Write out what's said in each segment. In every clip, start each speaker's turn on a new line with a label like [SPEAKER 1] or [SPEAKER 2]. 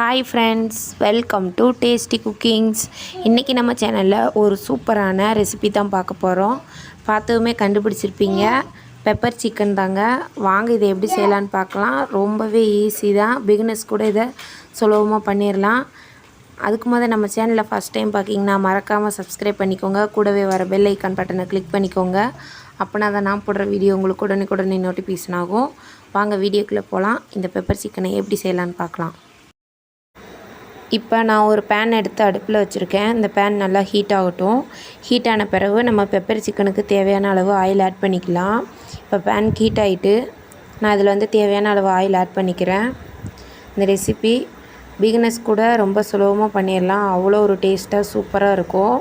[SPEAKER 1] Hi friends, welcome to tasty cookings. இன்றைக்கி நம்ம சேனலில் ஒரு சூப்பரான ரெசிபி தான் பார்க்க போகிறோம். பார்த்ததுமே கண்டுபிடிச்சிருப்பீங்க, பெப்பர் சிக்கன் தாங்க. வாங்க இதை எப்படி செய்யலான்னு பார்க்கலாம். ரொம்பவே ஈஸி தான், பிகினர்ஸ் கூட இதை சுலபமாக பண்ணிடலாம். அதுக்கு முதல்ல நம்ம சேனலில் ஃபஸ்ட் டைம் பார்க்கிங்கன்னா மறக்காமல் சப்ஸ்கிரைப் பண்ணிக்கோங்க. கூடவே வர பெல் ஐக்கான் பட்டனை கிளிக் பண்ணிக்கோங்க. அப்போனா தான் நான் போடுற வீடியோ உங்களுக்கு உடனே நோட்டிஃபிகேஷன் ஆகும். வாங்க வீடியோக்குள்ளே போகலாம். இந்த பெப்பர் சிக்கனை எப்படி செய்யலான்னு பார்க்கலாம். இப்போ நான் ஒரு பேன் எடுத்து அடுப்பில் வச்சுருக்கேன். இந்த பேன் நல்லா ஹீட் ஆகட்டும். ஹீட் ஆன பிறகு நம்ம பெப்பர் சிக்கனுக்கு தேவையான அளவு ஆயில் ஆட் பண்ணிக்கலாம். இப்போ பேன் ஹீட் ஆகிட்டு நான் இதில் தேவையான அளவு ஆயில் ஆட் பண்ணிக்கிறேன். இந்த ரெசிபி பிகினர்ஸ் கூட ரொம்ப சுலபமாக பண்ணிடலாம். அவ்வளோ ஒரு டேஸ்ட்டாக சூப்பராக இருக்கும்.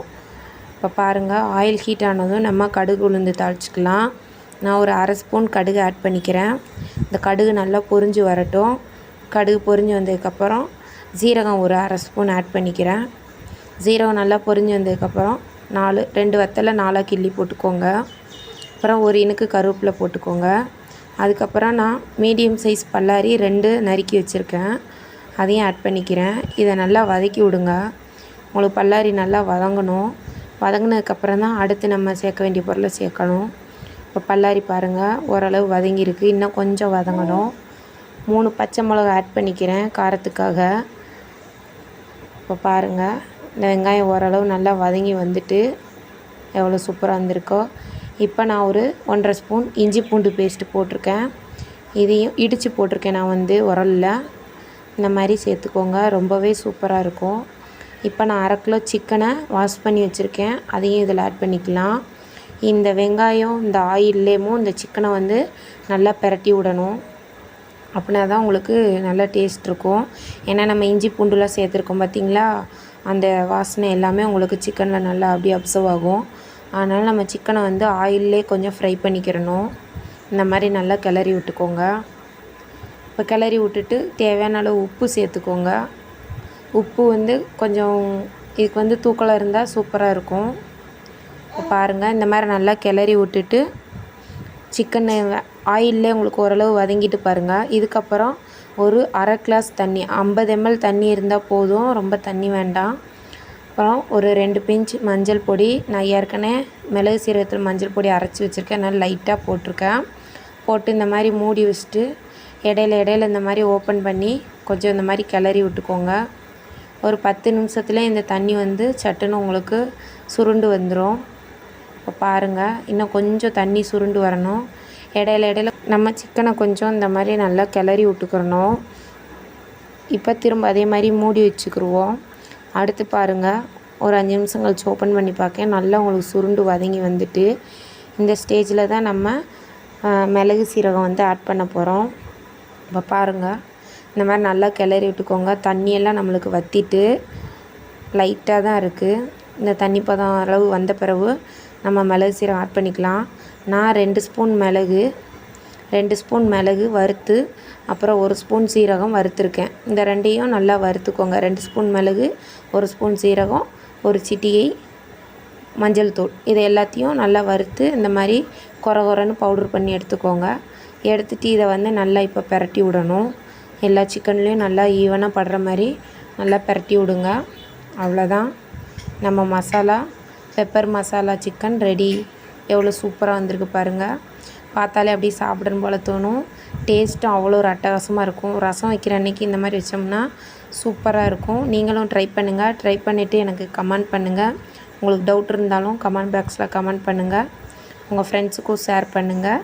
[SPEAKER 1] இப்போ பாருங்கள், ஆயில் ஹீட் ஆனதும் நம்ம கடுகு உளுந்து தாளிச்சிக்கலாம். நான் ஒரு அரை ஸ்பூன் கடுகு ஆட் பண்ணிக்கிறேன். இந்த கடுகு நல்லா பொரிஞ்சு வரட்டும். கடுகு பொரிஞ்சு வந்ததுக்கப்புறம் ஜீரகம் ஒரு அரை ஸ்பூன் ஆட் பண்ணிக்கிறேன். ஜீரகம் நல்லா பொரிஞ்சு வந்ததுக்கப்புறம் 2 வத்தலை 4 கிள்ளி போட்டுக்கோங்க. அப்புறம் ஒரு இனுக்கு கருவேப்பிலை போட்டுக்கோங்க. அதுக்கப்புறம் நான் மீடியம் சைஸ் பல்லாரி 2 நறுக்கி வச்சுருக்கேன், அதையும் ஆட் பண்ணிக்கிறேன். இதை நல்லா வதக்கி விடுங்க. உங்களுக்கு பல்லாரி நல்லா வதங்கணும். வதங்கினதுக்கப்புறம் தான் அடுத்து நம்ம சேர்க்க வேண்டிய பொருளை சேர்க்கணும். இப்போ பல்லாரி பாருங்கள், ஓரளவு வதங்கியிருக்கு. இன்னும் கொஞ்சம் வதங்கணும். 3 பச்சை மிளகா ஆட் பண்ணிக்கிறேன் காரத்துக்காக. இப்போ பாருங்கள், இந்த வெங்காயம் ஓரளவு நல்லா வதங்கி வந்துட்டு எவ்வளோ சூப்பராக வந்திருக்கோ. இப்போ நான் ஒரு 1.5 ஸ்பூன் இஞ்சி பூண்டு பேஸ்ட்டு போட்டிருக்கேன். இதையும் இடித்து போட்டிருக்கேன். நான் உரலில் இந்த மாதிரி சேர்த்துக்கோங்க, ரொம்பவே சூப்பராக இருக்கும். இப்போ நான் 1/2 கிலோ சிக்கனை வாஷ் பண்ணி வச்சுருக்கேன், அதையும் இதில் ஆட் பண்ணிக்கலாம். இந்த வெங்காயம் இந்த ஆயில்லேயும் இந்த சிக்கனை நல்லா பிரட்டி விடணும். அப்படின்னா தான் உங்களுக்கு நல்ல டேஸ்ட் இருக்கும். ஏன்னா நம்ம இஞ்சி பூண்டுலாம் சேர்த்துருக்கோம் பார்த்திங்களா, அந்த வாசனை எல்லாமே உங்களுக்கு சிக்கனில் நல்லா அப்படியே அப்சர்வ் ஆகும். அதனால் நம்ம சிக்கனை ஆயிலே கொஞ்சம் ஃப்ரை பண்ணிக்கிறணும். இந்த மாதிரி நல்லா கிளறி விட்டுக்கோங்க. இப்போ கிளறி விட்டுட்டு தேவையான அளவு உப்பு சேர்த்துக்கோங்க. உப்பு கொஞ்சம் இதுக்கு தூக்கலாக இருந்தால் சூப்பராக இருக்கும். இப்போ பாருங்கள், இந்த மாதிரி நல்லா கிளறி விட்டுட்டு சிக்கனை ஆயிலே உங்களுக்கு ஓரளவு வதங்கிட்டு பாருங்கள். இதுக்கப்புறம் ஒரு அரை கிளாஸ் தண்ணி, 50 ml தண்ணி இருந்தால் போதும், ரொம்ப தண்ணி வேண்டாம். அப்புறம் ஒரு 2 பிஞ்ச் மஞ்சள் பொடி. நான் ஏற்கனவே மிளகு சீரகத்தில் மஞ்சள் பொடி அரைச்சி வச்சுருக்கேன், நல்லா லைட்டாக போட்டிருக்கேன். போட்டு இந்த மாதிரி மூடி வச்சுட்டு இடையில இந்த மாதிரி ஓப்பன் பண்ணி கொஞ்சம் இந்த மாதிரி கிளறி விட்டுக்கோங்க. ஒரு 10 நிமிஷத்துல இந்த தண்ணி சட்டுன்னு உங்களுக்கு சுருண்டு வந்துடும். இப்போ பாருங்கள், இன்னும் கொஞ்சம் தண்ணி சுருண்டு வரணும். இடையில நம்ம சிக்கனை கொஞ்சம் இந்த மாதிரி நல்லா கிளறி விட்டுக்கிறணும். இப்போ திரும்ப அதே மாதிரி மூடி வச்சுக்கிடுவோம். அடுத்து பாருங்கள், ஒரு 5 நிமிஷம் கழிச்சு ஓப்பன் பண்ணி பார்க்கேன். நல்லா உங்களுக்கு சுருண்டு வதங்கி வந்துட்டு இந்த ஸ்டேஜில் தான் நம்ம மிளகு சீரகம் ஆட் பண்ண போகிறோம். இப்போ பாருங்கள், இந்த மாதிரி நல்லா கிளறி விட்டுக்கோங்க. தண்ணியெல்லாம் நம்மளுக்கு வற்றிட்டு லைட்டாக தான் இருக்குது. இந்த தண்ணி பதம் அளவு வந்த பிறகு நம்ம மிளகு சீரகம் ஆட் பண்ணிக்கலாம். நான் 2 ஸ்பூன் மிளகு வறுத்து அப்புறம் 1 ஸ்பூன் சீரகம் வறுத்துருக்கேன். இந்த ரெண்டையும் நல்லா வறுத்துக்கோங்க. 2 ஸ்பூன் மிளகு, 1 ஸ்பூன் சீரகம், ஒரு சிட்டிகை மஞ்சள் தூள், இதை எல்லாத்தையும் நல்லா வறுத்து இந்த மாதிரி கொரன்னு பவுடர் பண்ணி எடுத்துக்கோங்க. எடுத்துகிட்டு இதை நல்லா இப்போ பிரட்டி விடணும். எல்லா சிக்கன்லேயும் நல்லா ஈவனாக படுற மாதிரி நல்லா பிரட்டி விடுங்க. அவ்வளோதான், நம்ம masala pepper masala chicken ready. எவ்வளோ சூப்பராக வந்திருக்கு பாருங்கள். பார்த்தாலே அப்படியே சாப்பிடணும் போல் தோணும். டேஸ்ட்டும் அவ்வளோ ஒரு அட்டகாசமாக இருக்கும். ரசம் வைக்கிற அன்றைக்கி இந்த மாதிரி வச்சோம்னா சூப்பராக இருக்கும். நீங்களும் ட்ரை பண்ணுங்கள். ட்ரை பண்ணிவிட்டு எனக்கு கமெண்ட் பண்ணுங்கள். உங்களுக்கு டவுட் இருந்தாலும் கமெண்ட் பாக்ஸில் கமெண்ட் பண்ணுங்கள். உங்கள் ஃப்ரெண்ட்ஸுக்கும் ஷேர் பண்ணுங்கள்.